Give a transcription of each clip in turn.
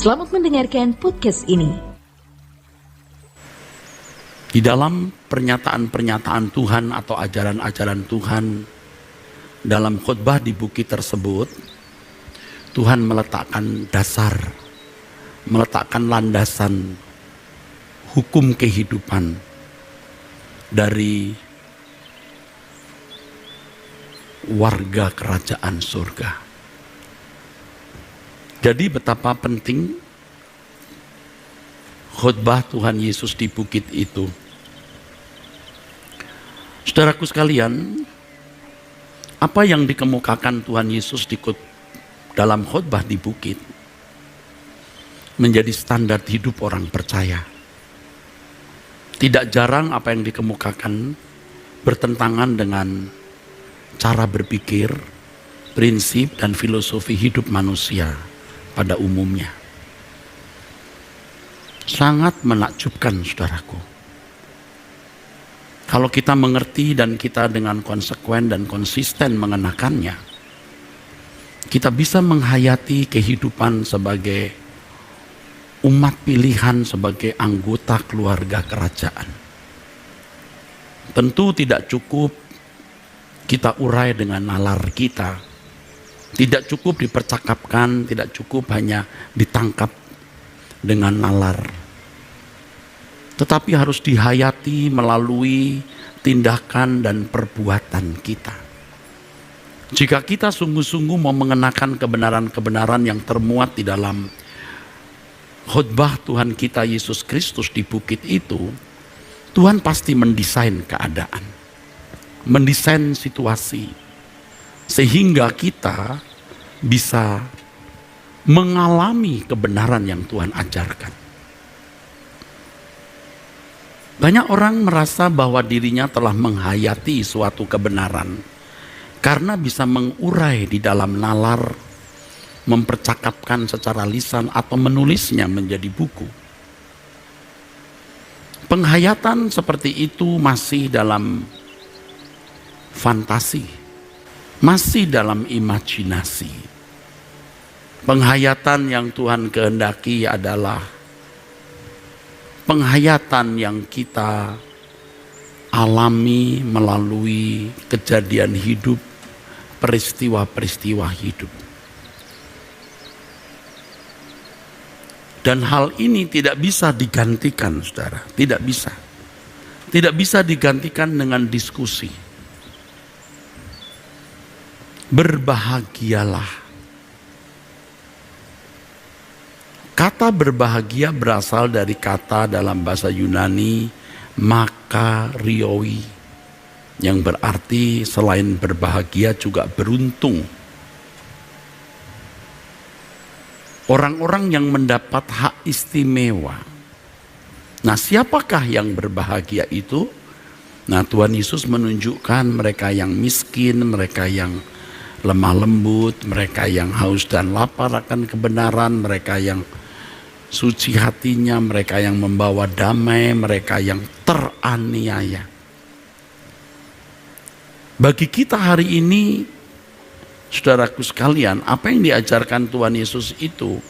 Selamat mendengarkan podcast ini. Di dalam pernyataan-pernyataan Tuhan atau ajaran-ajaran Tuhan dalam khotbah di bukit tersebut, Tuhan meletakkan dasar, meletakkan landasan hukum kehidupan dari warga kerajaan surga. Jadi betapa penting khotbah Tuhan Yesus di bukit itu. Saudaraku sekalian, apa yang dikemukakan Tuhan Yesus dalam khotbah di bukit menjadi standar hidup orang percaya. Tidak jarang apa yang dikemukakan bertentangan dengan cara berpikir, prinsip dan filosofi hidup manusia pada umumnya. Sangat menakjubkan, saudaraku. Kalau kita mengerti dan kita dengan konsekuen dan konsisten mengenakannya, kita bisa menghayati kehidupan sebagai umat pilihan, sebagai anggota keluarga kerajaan. Tentu tidak cukup kita urai dengan nalar kita, tidak cukup dipercakapkan, tidak cukup hanya ditangkap dengan nalar. Tetapi harus dihayati melalui tindakan dan perbuatan kita. Jika kita sungguh-sungguh mau mengenakan kebenaran-kebenaran yang termuat di dalam khotbah Tuhan kita Yesus Kristus di bukit itu, Tuhan pasti mendesain keadaan, mendesain situasi, sehingga kita bisa mengalami kebenaran yang Tuhan ajarkan. Banyak orang merasa bahwa dirinya telah menghayati suatu kebenaran karena bisa mengurai di dalam nalar, mempercakapkan secara lisan atau menulisnya menjadi buku. Penghayatan seperti itu masih dalam fantasi, masih dalam imajinasi. Penghayatan yang Tuhan kehendaki adalah penghayatan yang kita alami melalui kejadian hidup, peristiwa-peristiwa hidup. Dan hal ini tidak bisa digantikan, saudara. Tidak bisa. Tidak bisa digantikan dengan diskusi. Berbahagialah. Kata berbahagia berasal dari kata dalam bahasa Yunani makarioi, yang berarti selain berbahagia juga beruntung. Orang-orang yang mendapat hak istimewa. Nah, siapakah yang berbahagia itu? Nah, Tuhan Yesus menunjukkan mereka yang miskin, mereka yang lemah lembut, mereka yang haus dan lapar akan kebenaran, mereka yang suci hatinya, mereka yang membawa damai, mereka yang teraniaya. Bagi kita hari ini, saudaraku sekalian, apa yang diajarkan Tuhan Yesus itu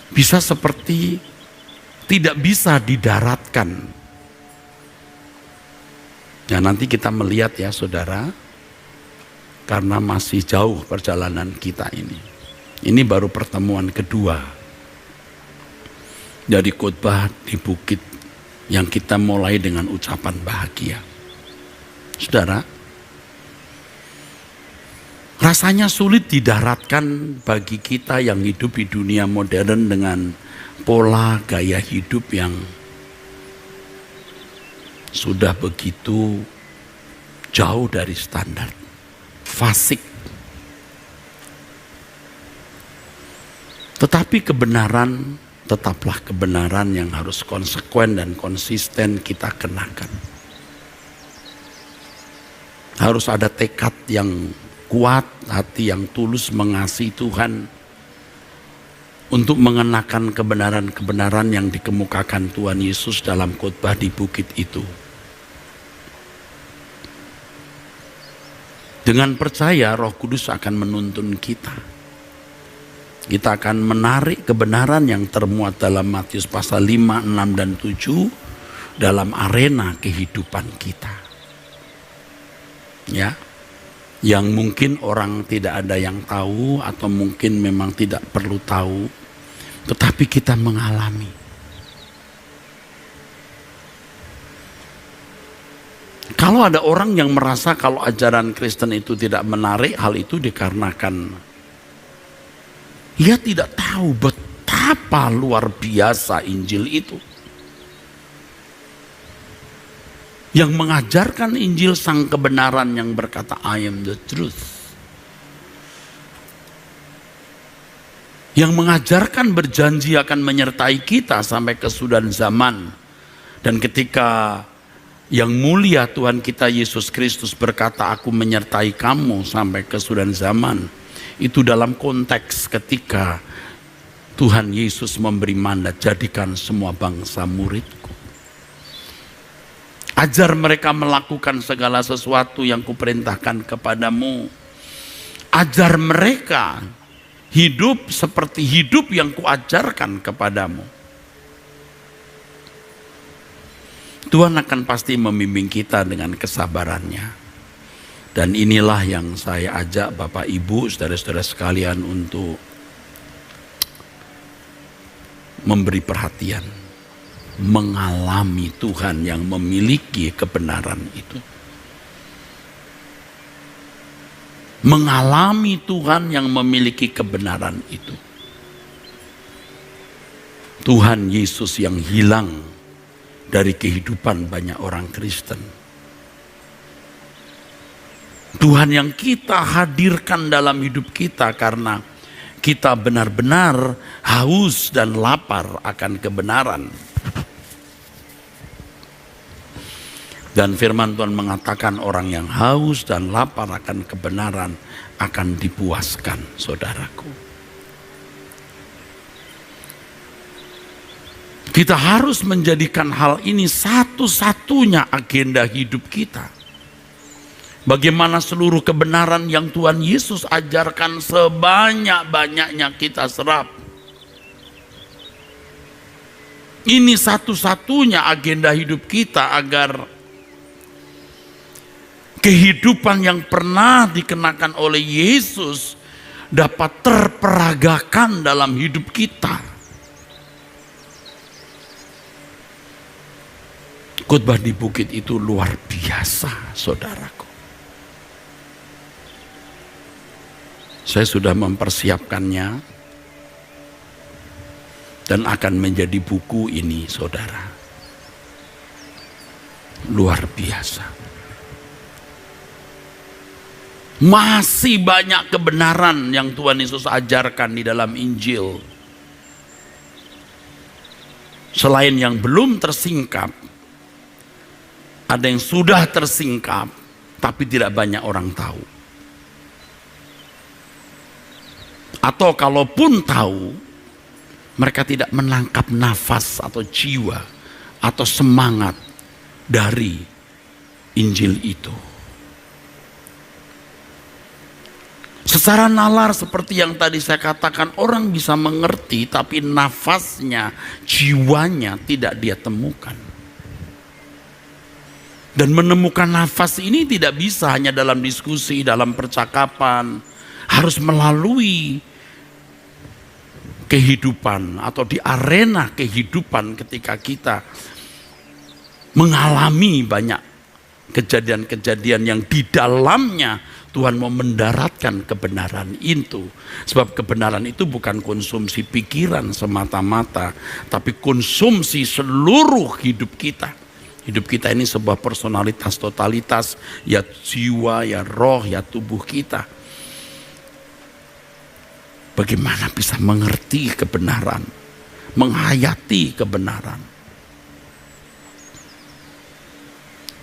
bisa seperti tidak bisa didaratkan. Ya, nanti kita melihat ya saudara, karena masih jauh perjalanan kita ini. Ini baru pertemuan kedua dari khotbah di bukit yang kita mulai dengan ucapan bahagia. Saudara, rasanya sulit didaratkan bagi kita yang hidup di dunia modern dengan pola gaya hidup yang sudah begitu jauh dari standar, fasik. Tetapi kebenaran tetaplah kebenaran yang harus konsekuen dan konsisten kita kenakan. Harus ada tekad yang kuat, hati yang tulus mengasihi Tuhan untuk mengenakan kebenaran-kebenaran yang dikemukakan Tuhan Yesus dalam khotbah di bukit itu. Dengan percaya Roh Kudus akan menuntun kita. Kita akan menarik kebenaran yang termuat dalam Matius pasal 5, 6, dan 7 dalam arena kehidupan kita. Ya, yang mungkin orang tidak ada yang tahu atau mungkin memang tidak perlu tahu, tetapi kita mengalami. Kalau ada orang yang merasa kalau ajaran Kristen itu tidak menarik, hal itu dikarenakan ia tidak tahu betapa luar biasa Injil itu. Yang mengajarkan Injil sang kebenaran yang berkata, I am the truth. Yang mengajarkan berjanji akan menyertai kita sampai kesudahan zaman. Dan ketika yang mulia Tuhan kita Yesus Kristus berkata, aku menyertai kamu sampai kesudahan zaman. Itu dalam konteks ketika Tuhan Yesus memberi mandat, jadikan semua bangsa muridku. Ajar mereka melakukan segala sesuatu yang kuperintahkan kepadamu. Ajar mereka hidup seperti hidup yang kuajarkan kepadamu. Tuhan akan pasti membimbing kita dengan kesabarannya. Dan inilah yang saya ajak Bapak Ibu, saudara-saudara sekalian untuk memberi perhatian. Mengalami Tuhan yang memiliki kebenaran itu. Mengalami Tuhan yang memiliki kebenaran itu. Tuhan Yesus yang hilang dari kehidupan banyak orang Kristen. Tuhan yang kita hadirkan dalam hidup kita karena kita benar-benar haus dan lapar akan kebenaran. Dan firman Tuhan mengatakan orang yang haus dan lapar akan kebenaran akan dipuaskan, saudaraku. Kita harus menjadikan hal ini satu-satunya agenda hidup kita. Bagaimana seluruh kebenaran yang Tuhan Yesus ajarkan sebanyak-banyaknya kita serap. Ini satu-satunya agenda hidup kita agar kehidupan yang pernah dikenakan oleh Yesus dapat terperagakan dalam hidup kita. Khotbah di bukit itu luar biasa, saudaraku. Saya sudah mempersiapkannya dan akan menjadi buku ini, saudara. Luar biasa. Masih banyak kebenaran yang Tuhan Yesus ajarkan di dalam Injil. Selain yang belum tersingkap, ada yang sudah tersingkap, tapi tidak banyak orang tahu. Atau kalaupun tahu, mereka tidak menangkap nafas atau jiwa atau semangat dari Injil itu. Secara nalar seperti yang tadi saya katakan, orang bisa mengerti tapi nafasnya, jiwanya tidak dia temukan. Dan menemukan nafas ini tidak bisa hanya dalam diskusi, dalam percakapan. Harus melalui kehidupan atau di arena kehidupan ketika kita mengalami banyak kejadian-kejadian yang di dalamnya Tuhan mau mendaratkan kebenaran itu. Sebab kebenaran itu bukan konsumsi pikiran semata-mata, tapi konsumsi seluruh hidup kita. Hidup kita ini sebuah personalitas totalitas, ya jiwa, ya roh, ya tubuh kita. Bagaimana bisa mengerti kebenaran, menghayati kebenaran.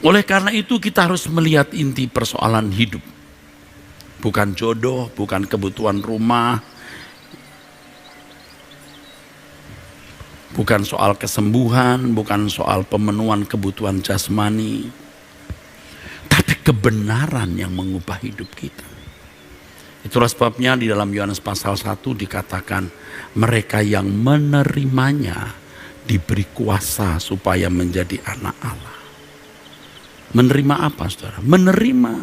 Oleh karena itu kita harus melihat inti persoalan hidup. Bukan jodoh, bukan kebutuhan rumah, bukan soal kesembuhan, bukan soal pemenuhan kebutuhan jasmani, tapi kebenaran yang mengubah hidup kita. Itulah sebabnya di dalam Yohanes pasal 1 dikatakan mereka yang menerimanya diberi kuasa supaya menjadi anak Allah. Menerima apa, saudara? Menerima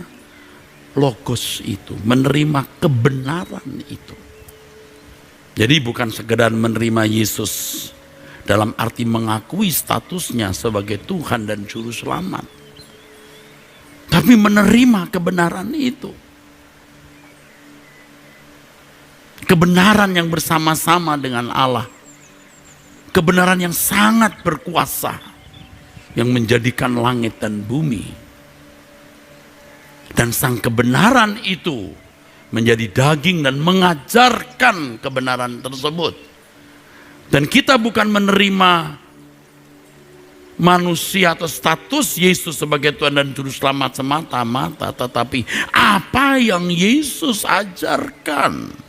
logos itu, menerima kebenaran itu. Jadi bukan sekedar menerima Yesus dalam arti mengakui statusnya sebagai Tuhan dan Juru Selamat, tapi menerima kebenaran itu. Kebenaran yang bersama-sama dengan Allah. Kebenaran yang sangat berkuasa. Yang menjadikan langit dan bumi. Dan sang kebenaran itu menjadi daging dan mengajarkan kebenaran tersebut. Dan kita bukan menerima manusia atau status Yesus sebagai Tuhan dan Juru Selamat semata-mata. Tetapi apa yang Yesus ajarkan.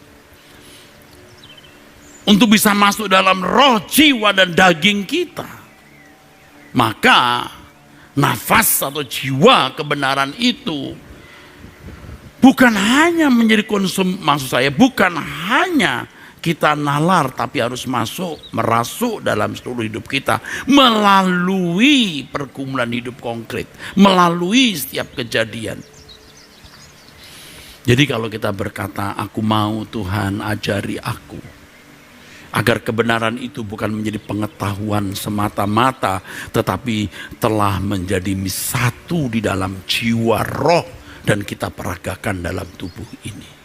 Untuk bisa masuk dalam roh, jiwa, dan daging kita. Maka nafas atau jiwa kebenaran itu bukan hanya menjadi bukan hanya kita nalar, tapi harus merasuk dalam seluruh hidup kita. Melalui pergumulan hidup konkret. Melalui setiap kejadian. Jadi kalau kita berkata, aku mau Tuhan ajari aku. Agar kebenaran itu bukan menjadi pengetahuan semata-mata, tetapi telah menjadi satu di dalam jiwa roh dan kita peragakan dalam tubuh ini.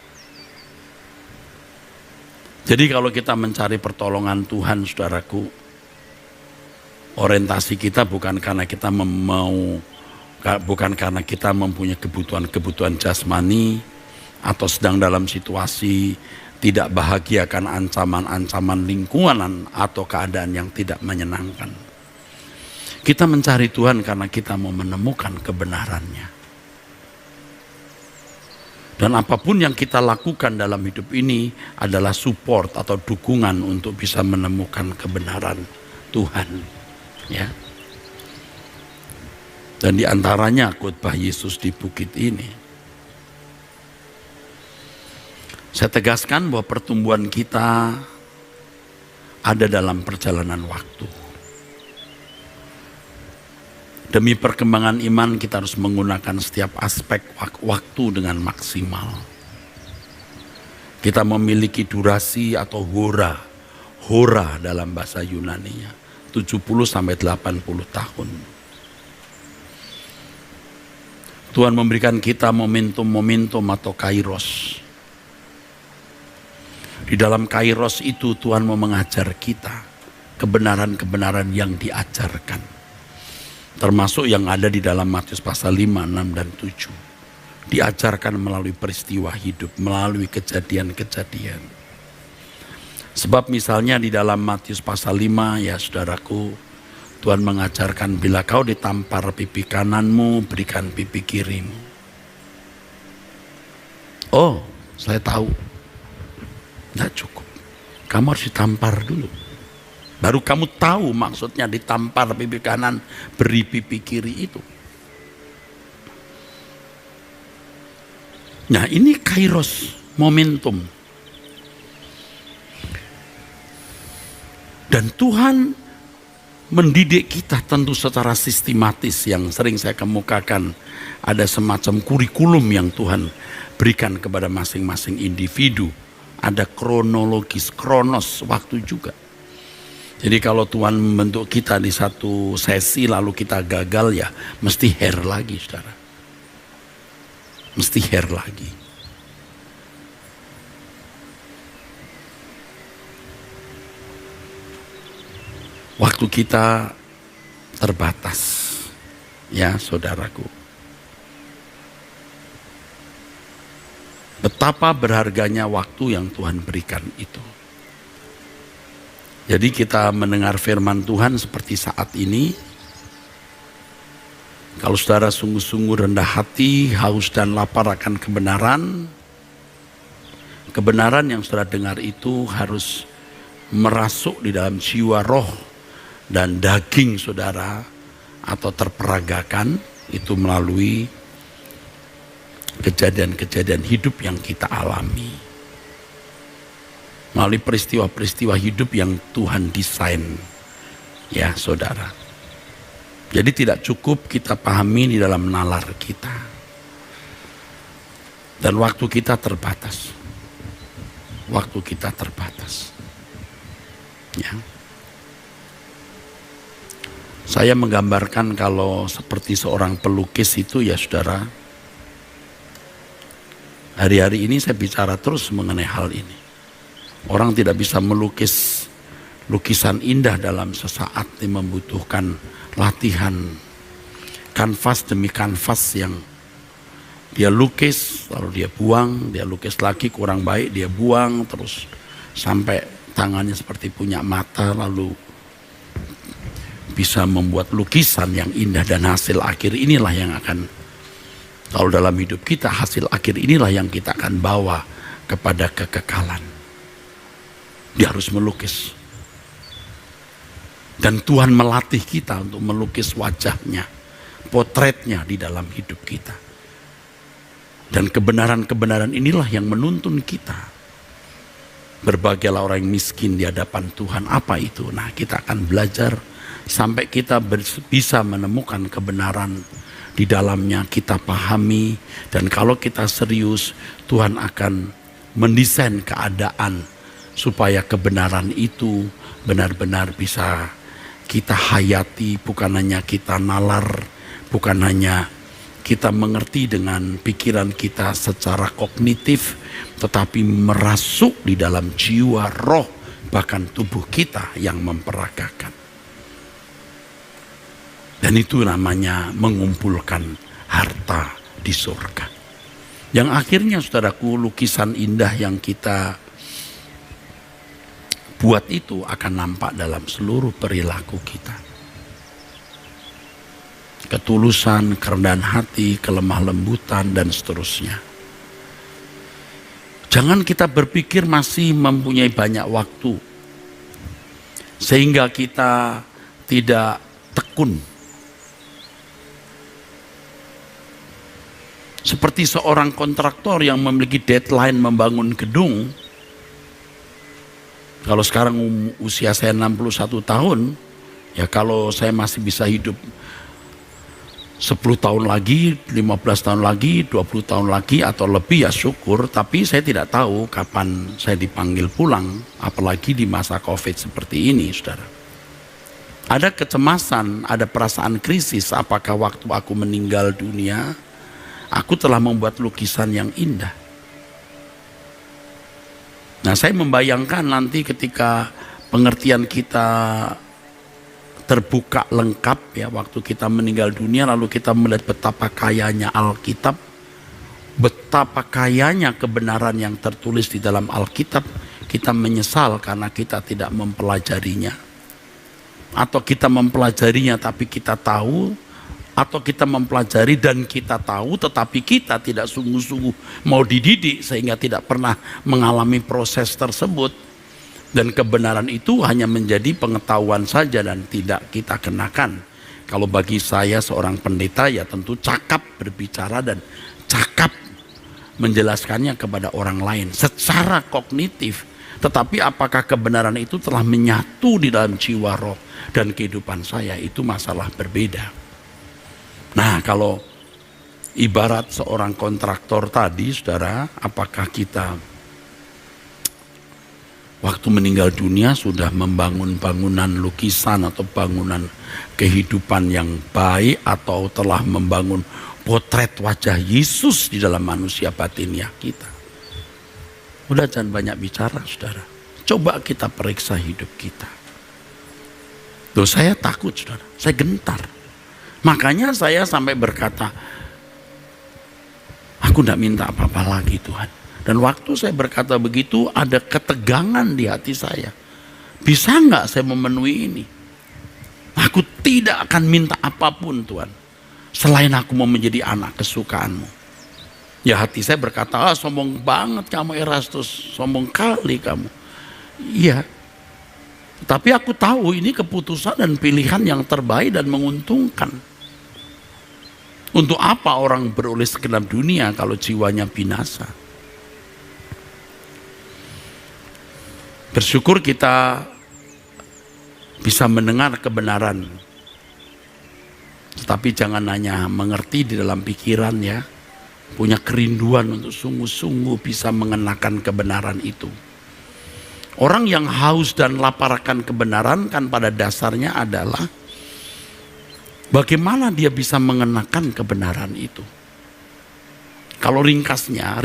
Jadi kalau kita mencari pertolongan Tuhan, saudaraku, orientasi kita bukan karena kita bukan karena kita mempunyai kebutuhan jasmani atau sedang dalam situasi tidak bahagia karena ancaman-ancaman lingkungan atau keadaan yang tidak menyenangkan. Kita mencari Tuhan karena kita mau menemukan kebenarannya. Dan apapun yang kita lakukan dalam hidup ini adalah support atau dukungan untuk bisa menemukan kebenaran Tuhan. Ya. Dan diantaranya khotbah Yesus di bukit ini. Saya tegaskan bahwa pertumbuhan kita ada dalam perjalanan waktu. Demi perkembangan iman kita harus menggunakan setiap aspek waktu dengan maksimal. Kita memiliki durasi atau hora dalam bahasa Yunani-nya, 70 sampai 80 tahun. Tuhan memberikan kita momentum atau kairos. Di dalam kairos itu Tuhan mau mengajar kita kebenaran-kebenaran yang diajarkan. Termasuk yang ada di dalam Matius pasal 5, 6, dan 7. Diajarkan melalui peristiwa hidup, melalui kejadian-kejadian. Sebab misalnya di dalam Matius pasal 5, ya saudaraku, Tuhan mengajarkan bila kau ditampar pipi kananmu, berikan pipi kirimu. Oh, saya tahu. Tidak cukup. Kamu harus ditampar dulu. Baru kamu tahu maksudnya ditampar pipi kanan, beri pipi kiri itu. Nah ini kairos, momentum. Dan Tuhan mendidik kita tentu secara sistematis yang sering saya kemukakan. Ada semacam kurikulum yang Tuhan berikan kepada masing-masing individu. Ada kronos, waktu juga. Jadi kalau Tuhan membentuk kita di satu sesi lalu kita gagal, ya mesti hair lagi, saudara. Mesti hair lagi. Waktu kita terbatas, ya saudaraku. Betapa berharganya waktu yang Tuhan berikan itu. Jadi kita mendengar firman Tuhan seperti saat ini. Kalau saudara sungguh-sungguh rendah hati, haus dan lapar akan kebenaran. Kebenaran yang saudara dengar itu harus merasuk di dalam jiwa, roh, dan daging saudara. Atau terperagakan itu melalui kejadian-kejadian hidup yang kita alami. Melalui peristiwa-peristiwa hidup yang Tuhan desain. Ya saudara. Jadi tidak cukup kita pahami di dalam nalar kita. Dan waktu kita terbatas. Waktu kita terbatas. Ya. Saya menggambarkan kalau seperti seorang pelukis itu ya saudara. Hari-hari ini saya bicara terus mengenai hal ini. Orang tidak bisa melukis lukisan indah dalam sesaat, yang membutuhkan latihan. Kanvas demi kanvas yang dia lukis, lalu dia buang, dia lukis lagi kurang baik, dia buang terus sampai tangannya seperti punya mata, lalu bisa membuat lukisan yang indah. Dan hasil akhir inilah yang akan, kalau dalam hidup kita, hasil akhir inilah yang kita akan bawa kepada kekekalan. Dia harus melukis. Dan Tuhan melatih kita untuk melukis wajahnya, potretnya di dalam hidup kita. Dan kebenaran-kebenaran inilah yang menuntun kita. Berbahagialah orang yang miskin di hadapan Tuhan. Apa itu? Nah, kita akan belajar sampai kita bisa menemukan kebenaran di dalamnya, kita pahami. Dan kalau kita serius, Tuhan akan mendesain keadaan supaya kebenaran itu benar-benar bisa kita hayati, bukan hanya kita nalar, bukan hanya kita mengerti dengan pikiran kita secara kognitif, tetapi merasuk di dalam jiwa, roh, bahkan tubuh kita yang memperagakan. Dan itu namanya mengumpulkan harta di surga. Yang akhirnya saudaraku, lukisan indah yang kita buat itu akan nampak dalam seluruh perilaku kita. Ketulusan, kerendahan hati, kelemah lembutan, dan seterusnya. Jangan kita berpikir masih mempunyai banyak waktu, sehingga kita tidak tekun. Seperti seorang kontraktor yang memiliki deadline membangun gedung. Kalau sekarang usia saya 61 tahun, ya kalau saya masih bisa hidup 10 tahun lagi, 15 tahun lagi, 20 tahun lagi atau lebih ya syukur. Tapi saya tidak tahu kapan saya dipanggil pulang, apalagi di masa COVID seperti ini, saudara. Ada kecemasan, ada perasaan krisis, apakah waktu aku meninggal dunia, aku telah membuat lukisan yang indah. Nah, saya membayangkan nanti ketika pengertian kita terbuka lengkap ya, waktu kita meninggal dunia, lalu kita melihat betapa kayanya Alkitab, betapa kayanya kebenaran yang tertulis di dalam Alkitab, kita menyesal karena kita tidak mempelajarinya. Atau kita mempelajarinya tapi kita tahu, atau kita mempelajari dan kita tahu tetapi kita tidak sungguh-sungguh mau dididik sehingga tidak pernah mengalami proses tersebut. Dan kebenaran itu hanya menjadi pengetahuan saja dan tidak kita kenakan. Kalau bagi saya seorang pendeta ya tentu cakap berbicara dan cakap menjelaskannya kepada orang lain secara kognitif. Tetapi apakah kebenaran itu telah menyatu di dalam jiwa, roh, dan kehidupan saya, itu masalah berbeda. Nah, kalau ibarat seorang kontraktor tadi, saudara, apakah kita waktu meninggal dunia sudah membangun bangunan lukisan atau bangunan kehidupan yang baik, atau telah membangun potret wajah Yesus di dalam manusia batiniah kita? Udah, jangan banyak bicara, saudara. Coba kita periksa hidup kita. Loh, saya takut, saudara. Saya gentar. Makanya saya sampai berkata, aku tidak minta apa-apa lagi Tuhan. Dan waktu saya berkata begitu, ada ketegangan di hati saya. Bisa nggak saya memenuhi ini? Aku tidak akan minta apapun Tuhan, selain aku mau menjadi anak kesukaanmu. Ya, hati saya berkata, sombong banget kamu Erastus, sombong kali kamu. Iya, tapi aku tahu ini keputusan dan pilihan yang terbaik dan menguntungkan. Untuk apa orang beroleh segenap dunia kalau jiwanya binasa? Bersyukur kita bisa mendengar kebenaran, tetapi jangan hanya mengerti di dalam pikiran ya, punya kerinduan untuk sungguh-sungguh bisa mengenakan kebenaran itu. Orang yang haus dan lapar akan kebenaran kan pada dasarnya adalah bagaimana dia bisa mengenakan kebenaran itu. Kalau ringkasnya,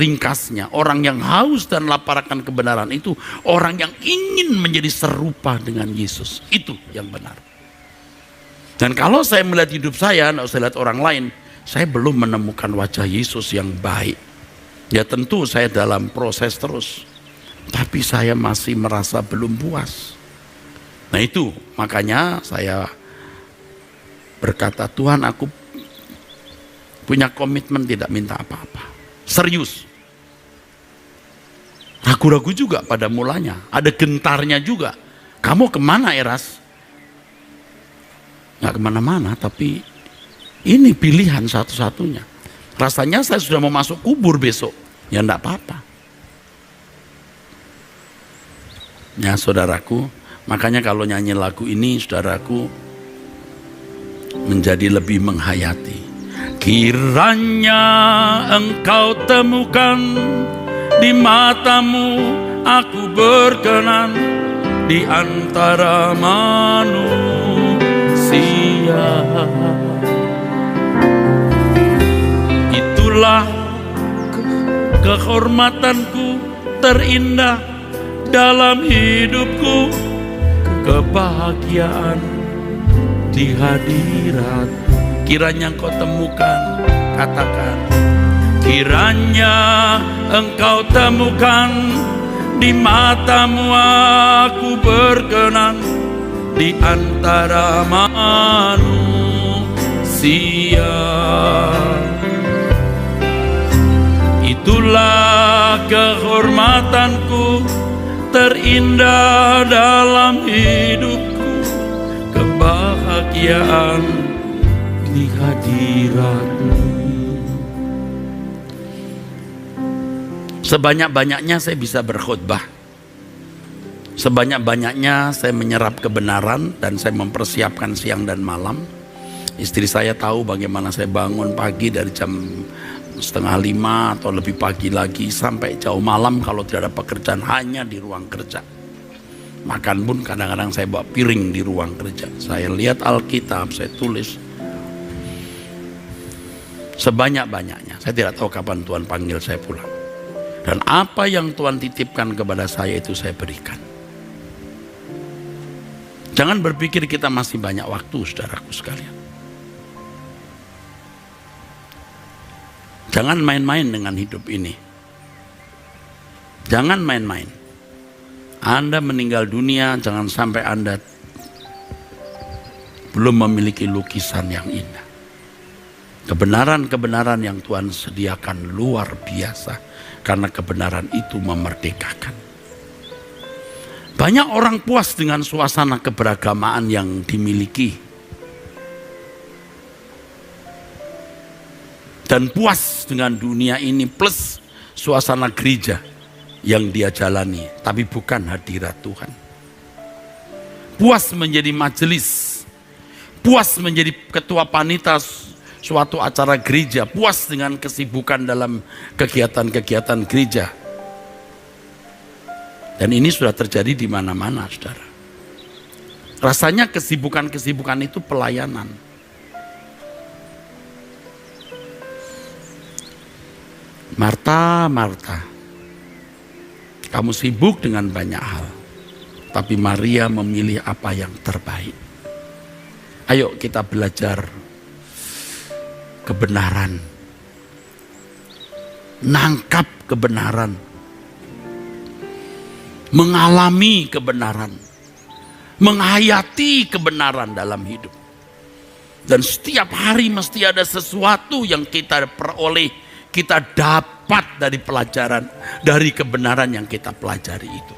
orang yang haus dan lapar akan kebenaran itu orang yang ingin menjadi serupa dengan Yesus. Itu yang benar. Dan kalau saya melihat hidup saya, tidak usah lihat orang lain, saya belum menemukan wajah Yesus yang baik. Ya tentu saya dalam proses terus. Tapi saya masih merasa belum puas. Nah itu makanya saya berkata, Tuhan aku punya komitmen tidak minta apa-apa. Serius. Ragu-ragu juga pada mulanya. Ada gentarnya juga. Kamu kemana Eras? Nggak kemana-mana, tapi ini pilihan satu-satunya. Rasanya saya sudah mau masuk kubur besok. Ya enggak apa-apa. Ya saudaraku, makanya kalau nyanyi lagu ini saudaraku menjadi lebih menghayati. Kiranya engkau temukan di matamu aku berkenan di antara manusia. Itulah kehormatanku terindah dalam hidupku, kebahagiaan di hadirat. Kiranya engkau temukan, katakan. Kiranya engkau temukan di matamu aku berkenan di antara manusia. Itulah kehormatanku terindah dalam hidupku, kebahagiaan di hadirat-Mu. Sebanyak-banyaknya saya bisa berkhutbah, sebanyak-banyaknya saya menyerap kebenaran dan saya mempersiapkan siang dan malam. Istri saya tahu bagaimana saya bangun pagi dari jam 4:30 atau lebih pagi lagi sampai jauh malam kalau tidak ada pekerjaan hanya di ruang kerja. Makan pun kadang-kadang saya bawa piring di ruang kerja. Saya lihat Alkitab, saya tulis. Sebanyak-banyaknya. Saya tidak tahu kapan Tuhan panggil saya pulang. Dan apa yang Tuhan titipkan kepada saya itu saya berikan. Jangan berpikir kita masih banyak waktu, saudaraku sekalian. Jangan main-main dengan hidup ini. Jangan main-main. Anda meninggal dunia, jangan sampai Anda belum memiliki lukisan yang indah. Kebenaran-kebenaran yang Tuhan sediakan luar biasa, karena kebenaran itu memerdekakan. Banyak orang puas dengan suasana keberagamaan yang dimiliki. Dan puas dengan dunia ini plus suasana gereja yang dia jalani. Tapi bukan hadirat Tuhan. Puas menjadi majelis. Puas menjadi ketua panitia suatu acara gereja. Puas dengan kesibukan dalam kegiatan-kegiatan gereja. Dan ini sudah terjadi di mana-mana, saudara. Rasanya kesibukan-kesibukan itu pelayanan. Marta, Marta, kamu sibuk dengan banyak hal, tapi Maria memilih apa yang terbaik. Ayo kita belajar kebenaran, nangkap kebenaran, mengalami kebenaran, menghayati kebenaran dalam hidup. Dan setiap hari mesti ada sesuatu yang kita peroleh, kita dapat dari pelajaran, dari kebenaran yang kita pelajari itu.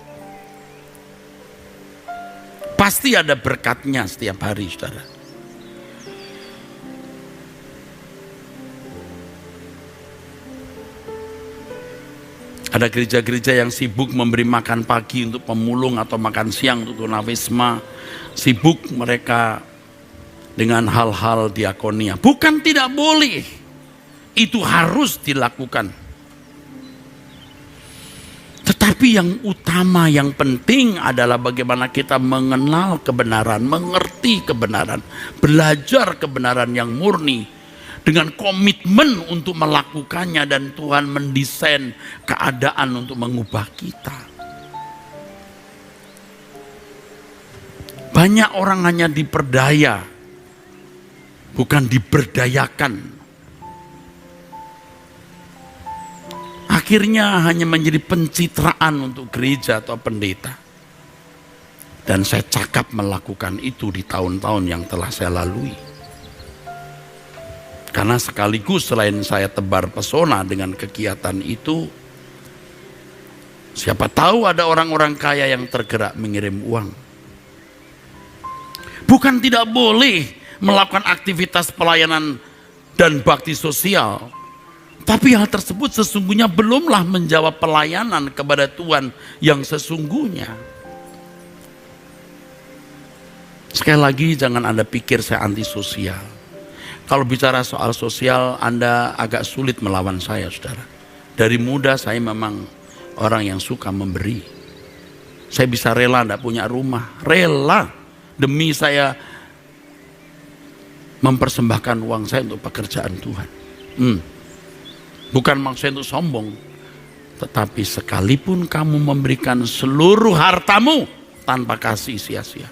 Pasti ada berkatnya setiap hari, saudara. Ada gereja-gereja yang sibuk memberi makan pagi untuk pemulung atau makan siang untuk tunawisma. Sibuk mereka dengan hal-hal diakonia. Bukan tidak boleh, itu harus dilakukan. Tetapi yang utama, yang penting adalah bagaimana kita mengenal kebenaran, mengerti kebenaran, belajar kebenaran yang murni, dengan komitmen untuk melakukannya, dan Tuhan mendesain keadaan untuk mengubah kita. Banyak orang hanya diperdaya, bukan diberdayakan. Akhirnya hanya menjadi pencitraan untuk gereja atau pendeta. Dan saya cakap melakukan itu di tahun-tahun yang telah saya lalui. Karena sekaligus selain saya tebar pesona dengan kegiatan itu, siapa tahu ada orang-orang kaya yang tergerak mengirim uang. Bukan tidak boleh melakukan aktivitas pelayanan dan bakti sosial, tapi hal tersebut sesungguhnya belumlah menjawab pelayanan kepada Tuhan yang sesungguhnya. Sekali lagi, jangan Anda pikir saya antisosial. Kalau bicara soal sosial, Anda agak sulit melawan saya, saudara. Dari muda saya memang orang yang suka memberi. Saya bisa rela tidak punya rumah, rela demi saya mempersembahkan uang saya untuk pekerjaan Tuhan. Bukan maksudnya untuk sombong, tetapi sekalipun kamu memberikan seluruh hartamu tanpa kasih sia-sia.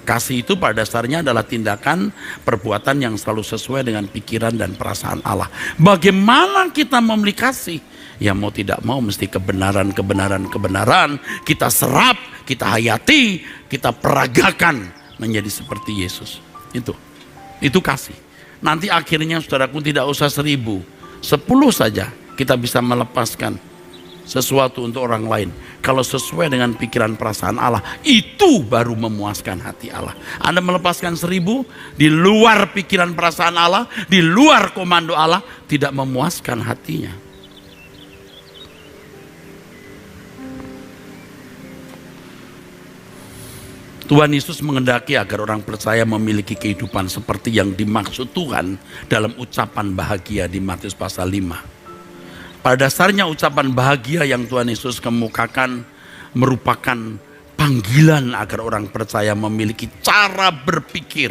Kasih itu pada dasarnya adalah tindakan perbuatan yang selalu sesuai dengan pikiran dan perasaan Allah. Bagaimana kita memberi kasih? Ya mau tidak mau mesti kebenaran kita serap, kita hayati, kita peragakan menjadi seperti Yesus. Itu kasih. Nanti akhirnya saudaraku tidak usah 1000, 10 saja kita bisa melepaskan sesuatu untuk orang lain. Kalau sesuai dengan pikiran perasaan Allah, itu baru memuaskan hati Allah. Anda melepaskan 1000 di luar pikiran perasaan Allah, di luar komando Allah, tidak memuaskan hatinya. Tuhan Yesus menghendaki agar orang percaya memiliki kehidupan seperti yang dimaksud Tuhan dalam ucapan bahagia di Matius pasal 5. Pada dasarnya ucapan bahagia yang Tuhan Yesus kemukakan merupakan panggilan agar orang percaya memiliki cara berpikir,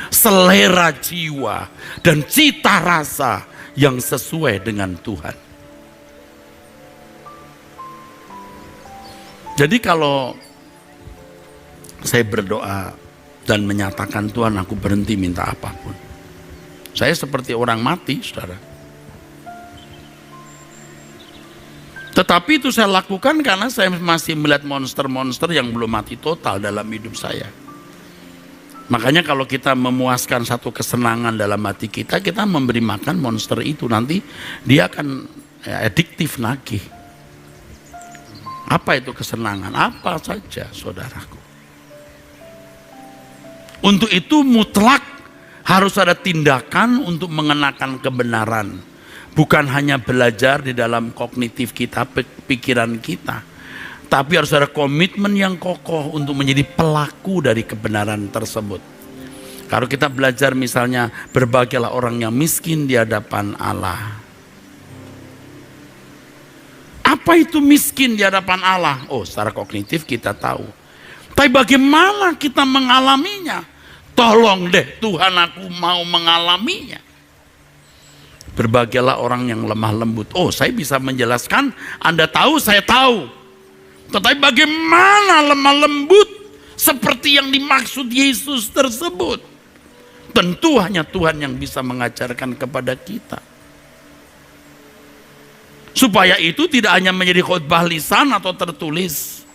selera jiwa, dan cita rasa yang sesuai dengan Tuhan. Jadi kalau saya berdoa dan menyatakan Tuhan aku berhenti minta apapun, saya seperti orang mati, saudara. Tetapi itu saya lakukan karena saya masih melihat monster-monster yang belum mati total dalam hidup saya. Makanya kalau kita memuaskan satu kesenangan dalam hati kita, kita memberi makan monster itu, nanti dia akan adiktif nagih. Apa itu kesenangan? Apa saja, saudaraku. Untuk itu mutlak harus ada tindakan untuk mengenakan kebenaran. Bukan hanya belajar di dalam kognitif kita, pikiran kita, tapi harus ada komitmen yang kokoh untuk menjadi pelaku dari kebenaran tersebut. Kalau kita belajar misalnya, berbahagialah orang yang miskin di hadapan Allah. Apa itu miskin di hadapan Allah? Oh, secara kognitif kita tahu. Tapi bagaimana kita mengalaminya? Tolong deh Tuhan, aku mau mengalaminya. Berbahagialah orang yang lemah lembut. Oh, saya bisa menjelaskan, Anda tahu, saya tahu. Tetapi bagaimana lemah lembut seperti yang dimaksud Yesus tersebut? Tentu hanya Tuhan yang bisa mengajarkan kepada kita. Supaya itu tidak hanya menjadi khotbah lisan atau tertulis,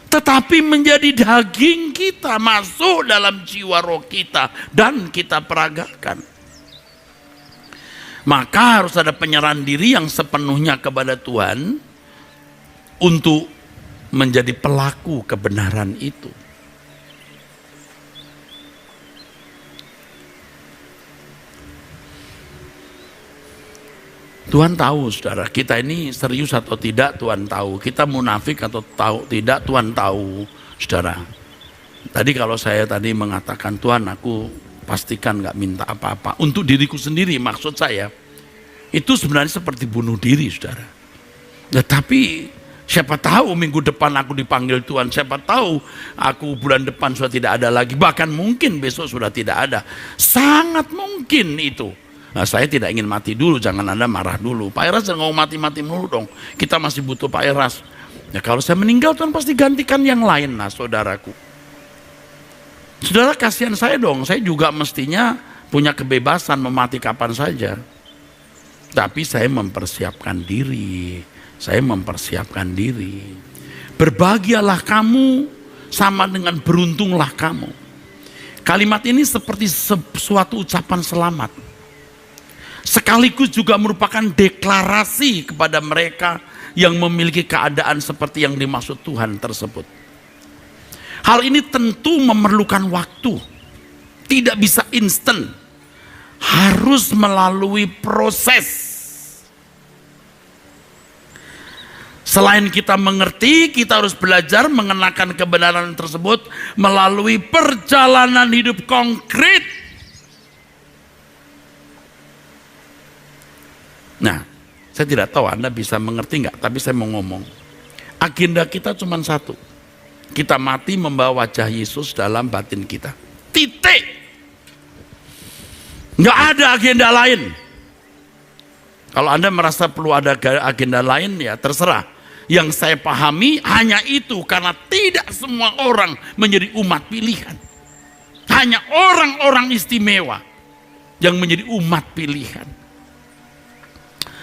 tetapi menjadi daging kita, masuk dalam jiwa roh kita, dan kita peragakan. Maka harus ada penyerahan diri yang sepenuhnya kepada Tuhan untuk menjadi pelaku kebenaran itu. Tuhan tahu, saudara, kita ini serius atau tidak Tuhan tahu. Kita munafik atau tahu tidak Tuhan tahu, saudara. Tadi kalau saya tadi mengatakan, Tuhan aku pastikan gak minta apa-apa. Untuk diriku sendiri maksud saya, itu sebenarnya seperti bunuh diri, saudara. Nah, tapi siapa tahu minggu depan aku dipanggil Tuhan, siapa tahu aku bulan depan sudah tidak ada lagi. Bahkan mungkin besok sudah tidak ada. Sangat mungkin itu. Nah, saya tidak ingin mati dulu, jangan Anda marah dulu. Pak Eras jangan ngomong mati-mati dulu dong. Kita masih butuh Pak Eras. Ya kalau saya meninggal Tuhan pasti gantikan yang lain. Nah, saudaraku. Saudara kasihan saya dong, saya juga mestinya punya kebebasan memati kapan saja. Tapi saya mempersiapkan diri. Saya mempersiapkan diri. Berbahagialah kamu sama dengan beruntunglah kamu. Kalimat ini seperti suatu ucapan selamat. Sekaligus juga merupakan deklarasi kepada mereka yang memiliki keadaan seperti yang dimaksud Tuhan tersebut. Hal ini tentu memerlukan waktu. Tidak bisa instan. Harus melalui proses. Selain kita mengerti, kita harus belajar mengenakan kebenaran tersebut melalui perjalanan hidup konkret. Nah, saya tidak tahu Anda bisa mengerti nggak, tapi saya mau ngomong. Agenda kita cuma satu. Kita mati membawa wajah Yesus dalam batin kita. Titik. Nggak ada agenda lain. Kalau Anda merasa perlu ada agenda lain, ya terserah. Yang saya pahami hanya itu, karena tidak semua orang menjadi umat pilihan. Hanya orang-orang istimewa yang menjadi umat pilihan.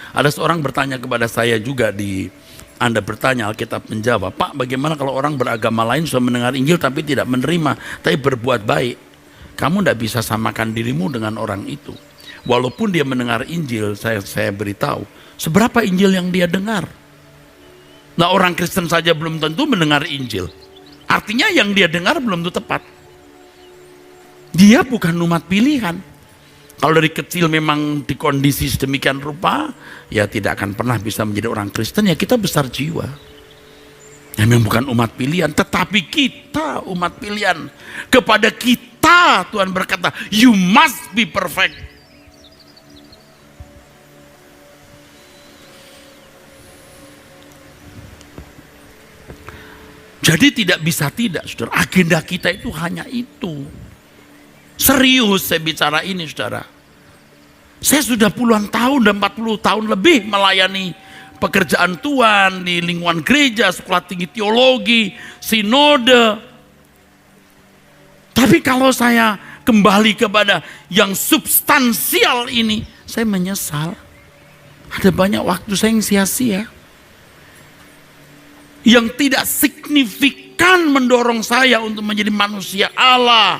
Ada seorang bertanya kepada saya juga Anda bertanya, Alkitab menjawab, Pak bagaimana kalau orang beragama lain sudah mendengar Injil tapi tidak menerima, tapi berbuat baik. Kamu tidak bisa samakan dirimu dengan orang itu. Walaupun dia mendengar Injil, saya beritahu, seberapa Injil yang dia dengar. Nah, orang Kristen saja belum tentu mendengar Injil. Artinya yang dia dengar belum tentu tepat. Dia bukan umat pilihan. Kalau dari kecil memang di kondisi sedemikian rupa, ya tidak akan pernah bisa menjadi orang Kristen, ya kita besar jiwa. Ya memang bukan umat pilihan, tetapi kita umat pilihan. Kepada kita Tuhan berkata, you must be perfect. Jadi tidak bisa tidak, saudara. Agenda kita itu hanya itu. Serius saya bicara ini, saudara. Saya sudah puluhan tahun dan 40 tahun lebih melayani pekerjaan Tuhan di lingkungan gereja, sekolah tinggi teologi, sinode. Tapi kalau saya kembali kepada yang substansial ini, saya menyesal. Ada banyak waktu saya yang sia-sia. Yang tidak signifikan mendorong saya untuk menjadi manusia Allah.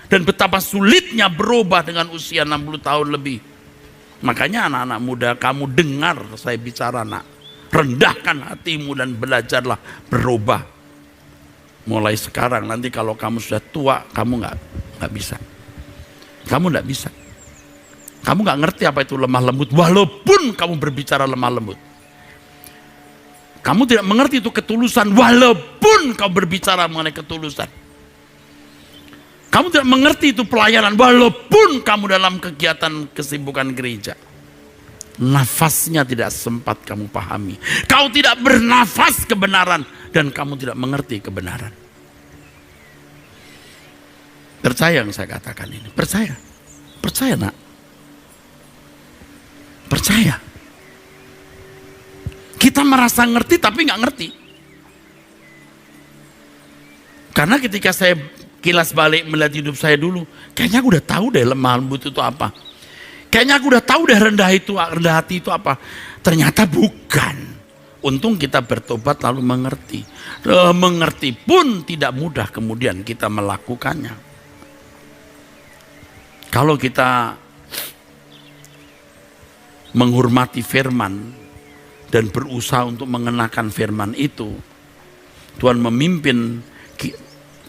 Dan betapa sulitnya berubah dengan usia 60 tahun lebih. Makanya anak-anak muda, kamu dengar saya bicara, nak. Rendahkan hatimu dan belajarlah berubah. Mulai sekarang, nanti kalau kamu sudah tua, kamu nggak bisa. Kamu nggak bisa. Kamu nggak ngerti apa itu lemah lembut, walaupun kamu berbicara lemah lembut. Kamu tidak mengerti itu ketulusan, walaupun kamu berbicara mengenai ketulusan. Kamu tidak mengerti itu pelayanan, walaupun kamu dalam kegiatan kesibukan gereja. Nafasnya tidak sempat kamu pahami. Kau tidak bernafas kebenaran, dan kamu tidak mengerti kebenaran. Percaya yang saya katakan ini, percaya. Percaya, nak. Percaya. Kita merasa ngerti tapi nggak ngerti. Karena ketika saya kilas balik melihat hidup saya dulu, kayaknya aku udah tahu deh lemah lembut itu apa. Kayaknya aku udah tahu deh rendah hati itu apa. Ternyata bukan. Untung kita bertobat lalu mengerti. Mengerti pun tidak mudah kemudian kita melakukannya. Kalau kita menghormati firman dan berusaha untuk mengenakan firman itu, Tuhan memimpin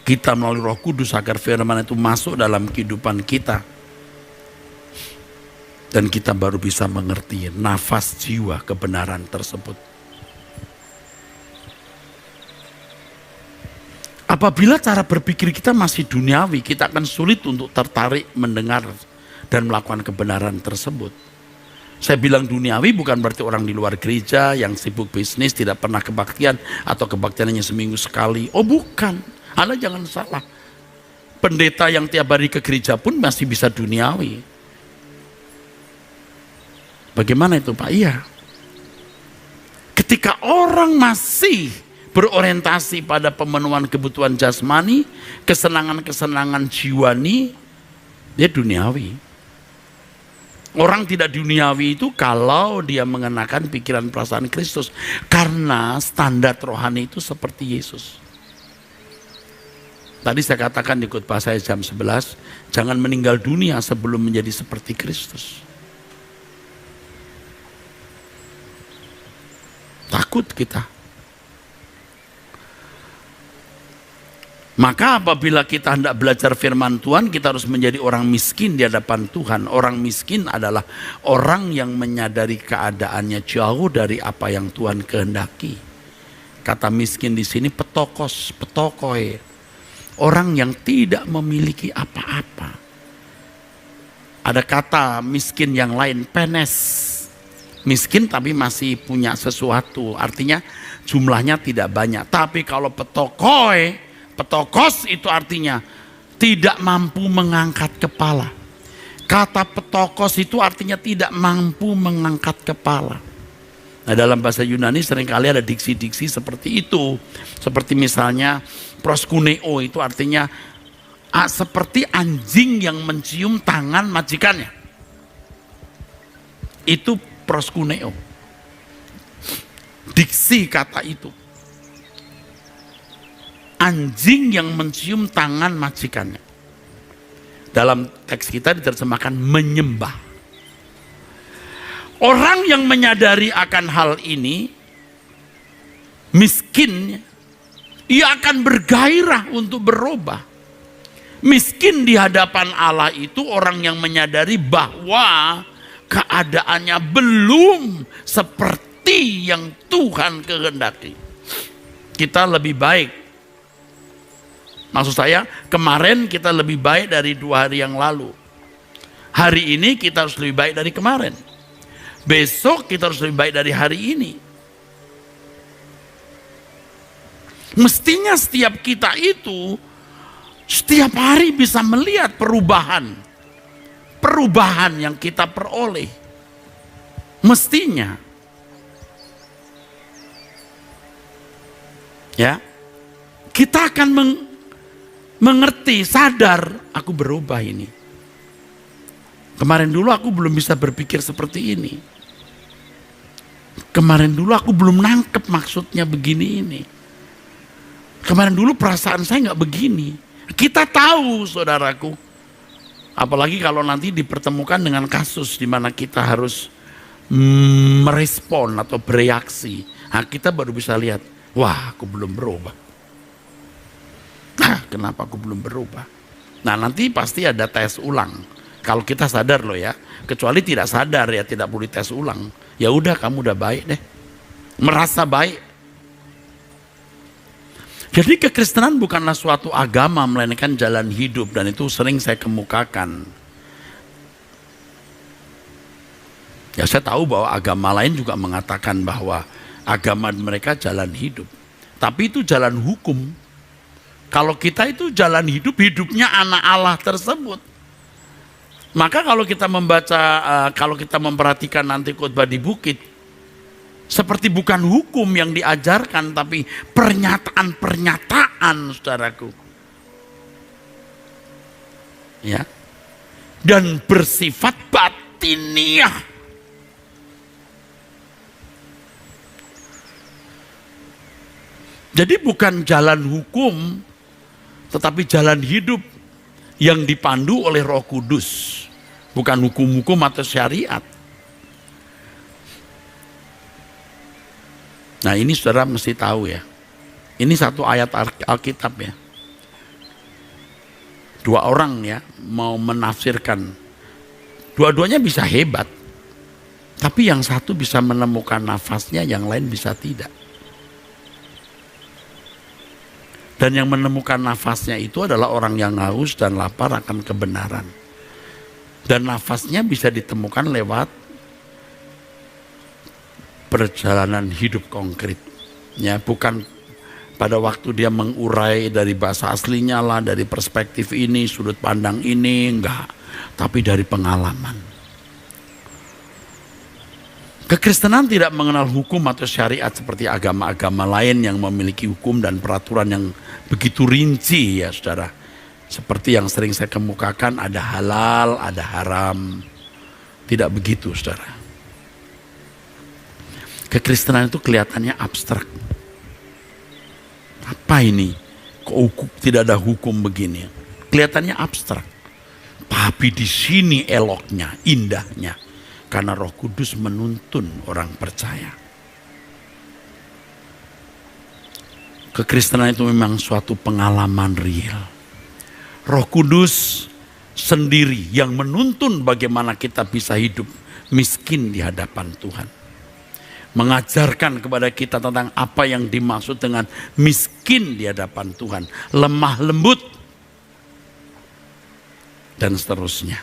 kita melalui Roh Kudus agar firman itu masuk dalam kehidupan kita. Dan kita baru bisa mengerti nafas jiwa kebenaran tersebut. Apabila cara berpikir kita masih duniawi, kita akan sulit untuk tertarik mendengar dan melakukan kebenaran tersebut. Saya bilang duniawi bukan berarti orang di luar gereja yang sibuk bisnis, tidak pernah kebaktian atau kebaktiannya seminggu sekali. Oh bukan, Anda jangan salah. Pendeta yang tiap hari ke gereja pun masih bisa duniawi. Bagaimana itu Pak? Iya. Ketika orang masih berorientasi pada pemenuhan kebutuhan jasmani, kesenangan-kesenangan jiwani, dia duniawi. Orang tidak duniawi itu kalau dia mengenakan pikiran perasaan Kristus. Karena standar rohani itu seperti Yesus. Tadi saya katakan di khotbah saya jam 11, jangan meninggal dunia sebelum menjadi seperti Kristus. Takut kita. Maka apabila kita hendak belajar firman Tuhan, kita harus menjadi orang miskin di hadapan Tuhan. Orang miskin adalah orang yang menyadari keadaannya jauh dari apa yang Tuhan kehendaki. Kata miskin di sini petokos, petokoe. Orang yang tidak memiliki apa-apa. Ada kata miskin yang lain, penes. Miskin tapi masih punya sesuatu. Artinya jumlahnya tidak banyak. Tapi kalau petokoe, petokos itu artinya tidak mampu mengangkat kepala. Kata petokos itu artinya tidak mampu mengangkat kepala. Nah, dalam bahasa Yunani seringkali ada diksi-diksi seperti itu. Seperti misalnya proskuneo itu artinya seperti anjing yang mencium tangan majikannya. Itu proskuneo. Diksi kata itu. Anjing yang mencium tangan majikannya. Dalam teks kita diterjemahkan menyembah. Orang yang menyadari akan hal ini, miskin, ia akan bergairah untuk berubah. Miskin di hadapan Allah itu orang yang menyadari bahwa keadaannya belum seperti yang Tuhan kehendaki. Kita lebih baik. Maksud saya, kemarin kita lebih baik dari 2 hari yang lalu. Hari ini kita harus lebih baik dari kemarin. Besok kita harus lebih baik dari hari ini. Mestinya setiap kita itu, setiap hari bisa melihat perubahan. Perubahan yang kita peroleh. Mestinya. Ya. Kita akan mengerti, sadar, aku berubah ini. Kemarin dulu aku belum bisa berpikir seperti ini. Kemarin dulu aku belum nangkep maksudnya begini ini. Kemarin dulu perasaan saya nggak begini. Kita tahu saudaraku. Apalagi kalau nanti dipertemukan dengan kasus di mana kita harus merespon atau bereaksi. Nah, kita baru bisa lihat, wah aku belum berubah. Nah, kenapa aku belum berubah? Nah, nanti pasti ada tes ulang. Kalau kita sadar loh ya, kecuali tidak sadar ya tidak boleh tes ulang. Ya udah kamu udah baik deh. Merasa baik. Jadi kekristenan bukanlah suatu agama melainkan jalan hidup dan itu sering saya kemukakan. Ya saya tahu bahwa agama lain juga mengatakan bahwa agama mereka jalan hidup. Tapi itu jalan hukum. Kalau kita itu jalan hidup, hidupnya anak Allah tersebut. Maka kalau kita membaca, kalau kita memperhatikan nanti khotbah di bukit, seperti bukan hukum yang diajarkan, tapi pernyataan-pernyataan, saudaraku. Ya. Dan bersifat batiniah. Jadi bukan jalan hukum, tetapi jalan hidup yang dipandu oleh Roh Kudus. Bukan hukum-hukum atau syariat. Nah ini saudara mesti tahu ya. Ini satu ayat Alkitab ya. 2 orang ya mau menafsirkan Dua-duanya bisa hebat. Tapi yang satu bisa menemukan nafasnya, yang lain bisa tidak. Dan yang menemukan nafasnya itu adalah orang yang haus dan lapar akan kebenaran. Dan nafasnya bisa ditemukan lewat perjalanan hidup konkret. Ya, bukan pada waktu dia mengurai dari bahasa aslinya lah, dari perspektif ini, sudut pandang ini, enggak. Tapi dari pengalaman. Kekristenan tidak mengenal hukum atau syariat seperti agama-agama lain yang memiliki hukum dan peraturan yang begitu rinci ya saudara. Seperti yang sering saya kemukakan, ada halal, ada haram. Tidak begitu saudara. Kekristenan itu kelihatannya abstrak. Apa ini? Kok tidak ada hukum begini? Kelihatannya abstrak. Tapi di sini eloknya, indahnya. Karena Roh Kudus menuntun orang percaya. Kekristenan itu memang suatu pengalaman real. Roh Kudus sendiri yang menuntun bagaimana kita bisa hidup miskin di hadapan Tuhan. Mengajarkan kepada kita tentang apa yang dimaksud dengan miskin di hadapan Tuhan. Lemah lembut. Dan seterusnya.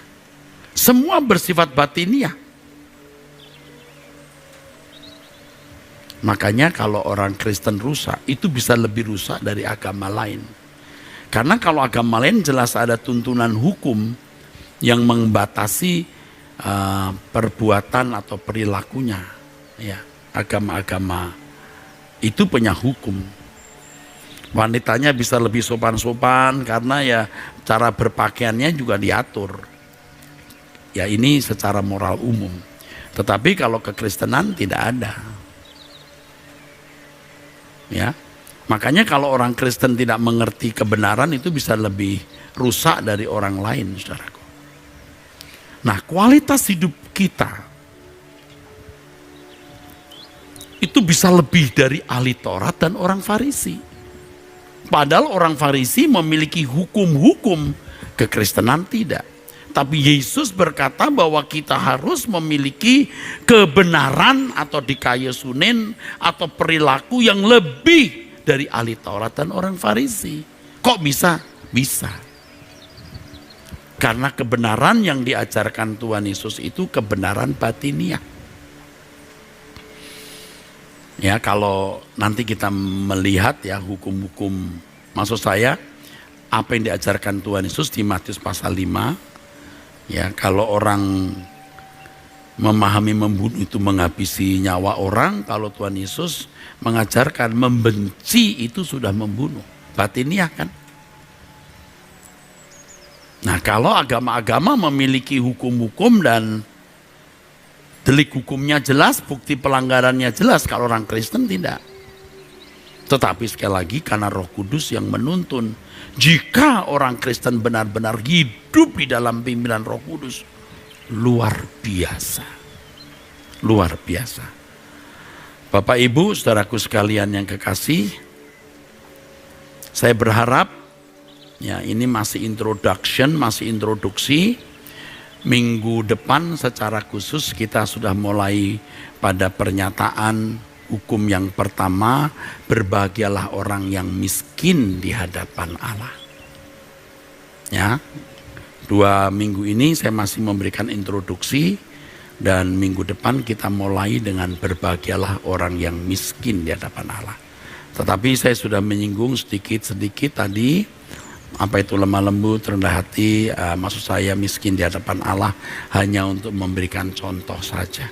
Semua bersifat batiniah. Makanya kalau orang Kristen rusak, itu bisa lebih rusak dari agama lain. Karena kalau agama lain jelas ada tuntunan hukum yang membatasi perbuatan atau perilakunya. Ya, agama-agama itu punya hukum. Wanitanya bisa lebih sopan-sopan karena ya cara berpakaiannya juga diatur. Ya ini secara moral umum. Tetapi kalau kekristenan tidak ada. Ya, makanya kalau orang Kristen tidak mengerti kebenaran itu bisa lebih rusak dari orang lain, saudaraku. Nah, kualitas hidup kita itu bisa lebih dari ahli Taurat dan orang Farisi. Padahal orang Farisi memiliki hukum-hukum, kekristenan tidak. Tapi Yesus berkata bahwa kita harus memiliki kebenaran atau dikayasunin atau perilaku yang lebih dari ahli Taurat dan orang Farisi. Kok bisa? Bisa. Karena kebenaran yang diajarkan Tuhan Yesus itu kebenaran batiniah. Ya, kalau nanti kita melihat ya hukum-hukum, maksud saya apa yang diajarkan Tuhan Yesus di Matius pasal 5. Ya, kalau orang memahami membunuh itu menghabisi nyawa orang, kalau Tuhan Yesus mengajarkan membenci itu sudah membunuh. Batiniah kan? Nah, kalau agama-agama memiliki hukum-hukum dan delik hukumnya jelas, bukti pelanggarannya jelas, kalau orang Kristen tidak. Tetapi sekali lagi karena Roh Kudus yang menuntun. Jika orang Kristen benar-benar hidup di dalam pimpinan Roh Kudus, luar biasa. Luar biasa. Bapak Ibu, saudaraku sekalian yang kekasih, saya berharap ya ini masih introduction, masih introduksi. Minggu depan secara khusus kita sudah mulai pada pernyataan hukum yang pertama, berbahagialah orang yang miskin di hadapan Allah. Ya, 2 minggu ini saya masih memberikan introduksi dan minggu depan kita mulai dengan berbahagialah orang yang miskin di hadapan Allah. Tetapi saya sudah menyinggung sedikit-sedikit tadi, apa itu lemah lembut, rendah hati, maksud saya miskin di hadapan Allah hanya untuk memberikan contoh saja.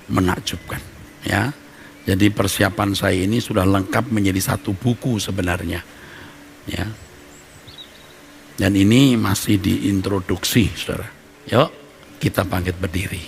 Menakjubkan. Ya, jadi persiapan saya ini sudah lengkap menjadi satu buku sebenarnya, ya. Dan ini masih diintroduksi, saudara. Yuk, kita bangkit berdiri.